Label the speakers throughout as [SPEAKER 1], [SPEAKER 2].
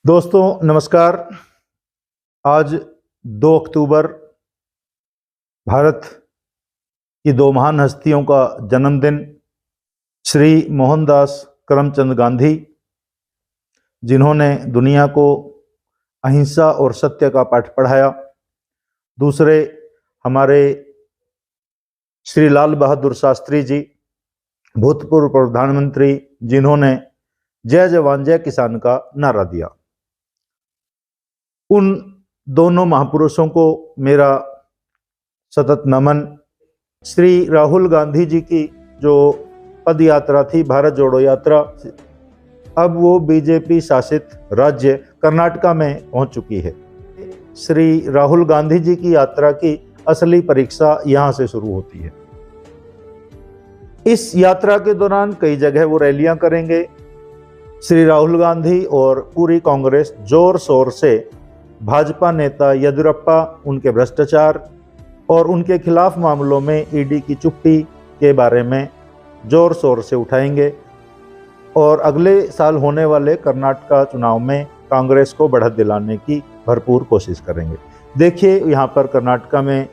[SPEAKER 1] दोस्तों नमस्कार। आज 2 अक्टूबर भारत की दो महान हस्तियों का जन्मदिन, श्री मोहनदास करमचंद गांधी, जिन्होंने दुनिया को अहिंसा और सत्य का पाठ पढ़ाया। दूसरे हमारे श्री लाल बहादुर शास्त्री जी, भूतपूर्व प्रधानमंत्री, जिन्होंने जय जवान जय किसान का नारा दिया। उन दोनों महापुरुषों को मेरा सतत नमन। श्री राहुल गांधी जी की जो पद यात्रा थी, भारत जोड़ो यात्रा, अब वो बीजेपी शासित राज्य कर्नाटका में पहुंच चुकी है। श्री राहुल गांधी जी की यात्रा की असली परीक्षा यहां से शुरू होती है। इस यात्रा के दौरान कई जगह वो रैलियां करेंगे। श्री राहुल गांधी और पूरी कांग्रेस जोर शोर से भाजपा नेता येदियुरप्पा, उनके भ्रष्टाचार और उनके खिलाफ मामलों में ईडी की चुप्पी के बारे में जोर शोर से उठाएंगे और अगले साल होने वाले कर्नाटका चुनाव में कांग्रेस को बढ़त दिलाने की भरपूर कोशिश करेंगे। देखिए यहाँ पर कर्नाटका में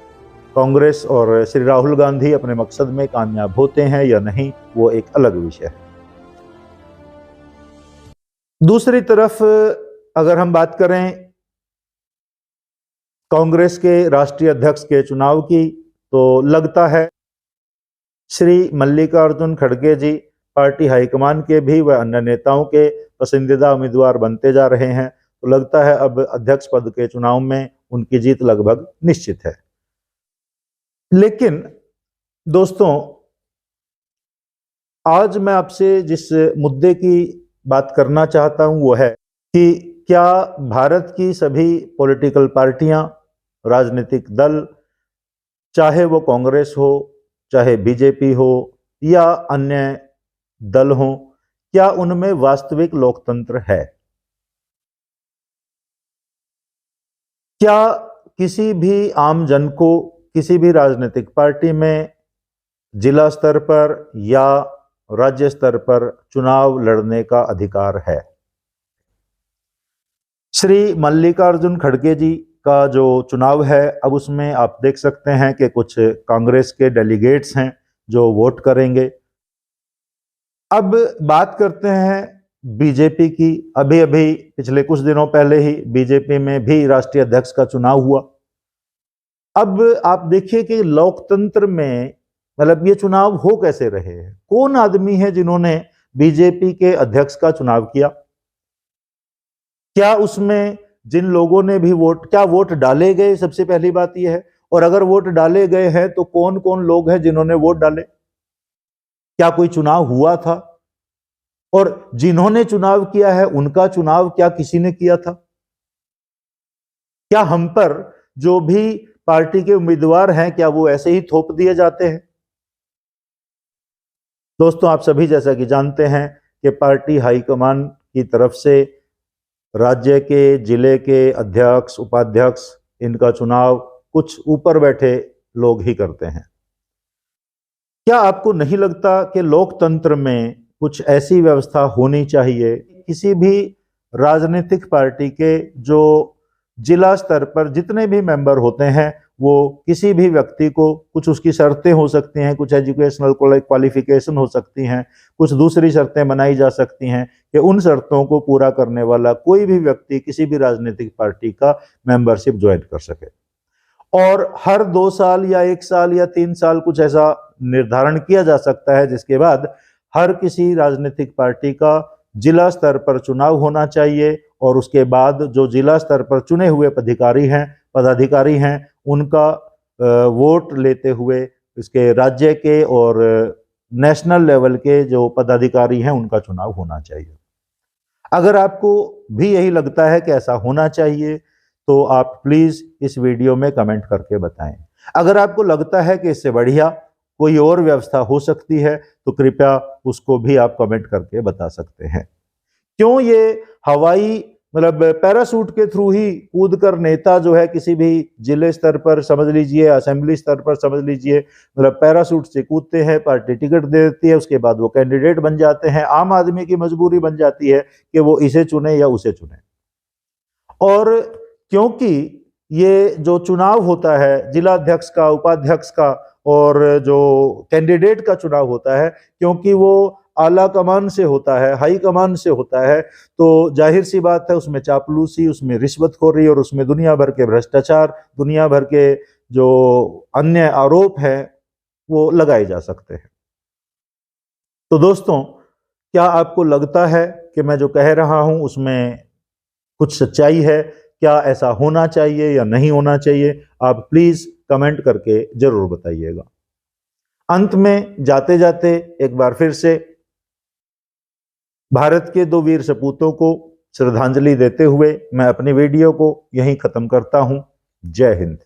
[SPEAKER 1] कांग्रेस और श्री राहुल गांधी अपने मकसद में कामयाब होते हैं या नहीं, वो एक अलग विषय है। दूसरी तरफ अगर हम बात करें कांग्रेस के राष्ट्रीय अध्यक्ष के चुनाव की, तो लगता है श्री मल्लिकार्जुन खड़गे जी पार्टी हाईकमान के भी व अन्य नेताओं के पसंदीदा उम्मीदवार बनते जा रहे हैं। तो लगता है अब अध्यक्ष पद के चुनाव में उनकी जीत लगभग निश्चित है। लेकिन दोस्तों, आज मैं आपसे जिस मुद्दे की बात करना चाहता हूं वो है कि क्या भारत की सभी पॉलिटिकल पार्टियां, राजनीतिक दल, चाहे वो कांग्रेस हो, चाहे बीजेपी हो या अन्य दल हो, क्या उनमें वास्तविक लोकतंत्र है? क्या किसी भी आम जन को किसी भी राजनीतिक पार्टी में जिला स्तर पर या राज्य स्तर पर चुनाव लड़ने का अधिकार है? श्री मल्लिकार्जुन खड़गे जी का जो चुनाव है, अब उसमें आप देख सकते हैं कि कुछ कांग्रेस के डेलीगेट्स हैं जो वोट करेंगे। अब बात करते हैं बीजेपी की। अभी अभी पिछले कुछ दिनों पहले ही बीजेपी में भी राष्ट्रीय अध्यक्ष का चुनाव हुआ। अब आप देखिए कि लोकतंत्र में मतलब ये चुनाव हो कैसे रहे हैं, कौन आदमी है जिन्होंने बीजेपी के अध्यक्ष का चुनाव किया? क्या उसमें जिन लोगों ने भी क्या वोट डाले गए? सबसे पहली बात यह है। और अगर वोट डाले गए हैं तो कौन कौन लोग हैं जिन्होंने वोट डाले? क्या कोई चुनाव हुआ था? और जिन्होंने चुनाव किया है उनका चुनाव क्या किसी ने किया था? क्या हम पर जो भी पार्टी के उम्मीदवार हैं, क्या वो ऐसे ही थोप दिए जाते हैं? दोस्तों, आप सभी जैसा कि जानते हैं कि पार्टी हाईकमान की तरफ से राज्य के, जिले के अध्यक्ष, उपाध्यक्ष, इनका चुनाव कुछ ऊपर बैठे लोग ही करते हैं। क्या आपको नहीं लगता कि लोकतंत्र में कुछ ऐसी व्यवस्था होनी चाहिए, किसी भी राजनीतिक पार्टी के जो जिला स्तर पर जितने भी मेंबर होते हैं, वो किसी भी व्यक्ति को, कुछ उसकी शर्तें हो सकती हैं, कुछ एजुकेशनल क्वालिफिकेशन हो सकती हैं, कुछ दूसरी शर्तें बनाई जा सकती हैं कि उन शर्तों को पूरा करने वाला कोई भी व्यक्ति किसी भी राजनीतिक पार्टी का मेंबरशिप ज्वाइन कर सके। और हर 2 साल या 1 साल या 3 साल कुछ ऐसा निर्धारण किया जा सकता है जिसके बाद हर किसी राजनीतिक पार्टी का जिला स्तर पर चुनाव होना चाहिए और उसके बाद जो जिला स्तर पर चुने हुए पदाधिकारी हैं उनका वोट लेते हुए इसके राज्य के और नेशनल लेवल के जो पदाधिकारी हैं उनका चुनाव होना चाहिए। अगर आपको भी यही लगता है कि ऐसा होना चाहिए तो आप प्लीज इस वीडियो में कमेंट करके बताएं। अगर आपको लगता है कि इससे बढ़िया कोई और व्यवस्था हो सकती है तो कृपया उसको भी आप कमेंट करके बता सकते हैं। क्यों ये हवाई मतलब पैराशूट के थ्रू ही कूद कर नेता जो है किसी भी जिले स्तर पर समझ लीजिए, असेंबली स्तर पर समझ लीजिए, मतलब पैराशूट से कूदते हैं, पार्टी टिकट दे देती है, उसके बाद वो कैंडिडेट बन जाते हैं। आम आदमी की मजबूरी बन जाती है कि वो इसे चुने या उसे चुने। और क्योंकि ये जो चुनाव होता है जिला अध्यक्ष का, उपाध्यक्ष का और जो कैंडिडेट का चुनाव होता है, क्योंकि वो आला कमान से होता है, हाई कमान से होता है, तो जाहिर सी बात है उसमें चापलूसी, उसमें रिश्वतखोरी और उसमें दुनिया भर के भ्रष्टाचार, दुनिया भर के जो अन्य आरोप हैं वो लगाए जा सकते हैं। तो दोस्तों, क्या आपको लगता है कि मैं जो कह रहा हूं उसमें कुछ सच्चाई है? क्या ऐसा होना चाहिए या नहीं होना चाहिए? आप प्लीज कमेंट करके जरूर बताइएगा। अंत में जाते जाते एक बार फिर से भारत के दो वीर सपूतों को श्रद्धांजलि देते हुए मैं अपनी वीडियो को यहीं खत्म करता हूं। जय हिंद।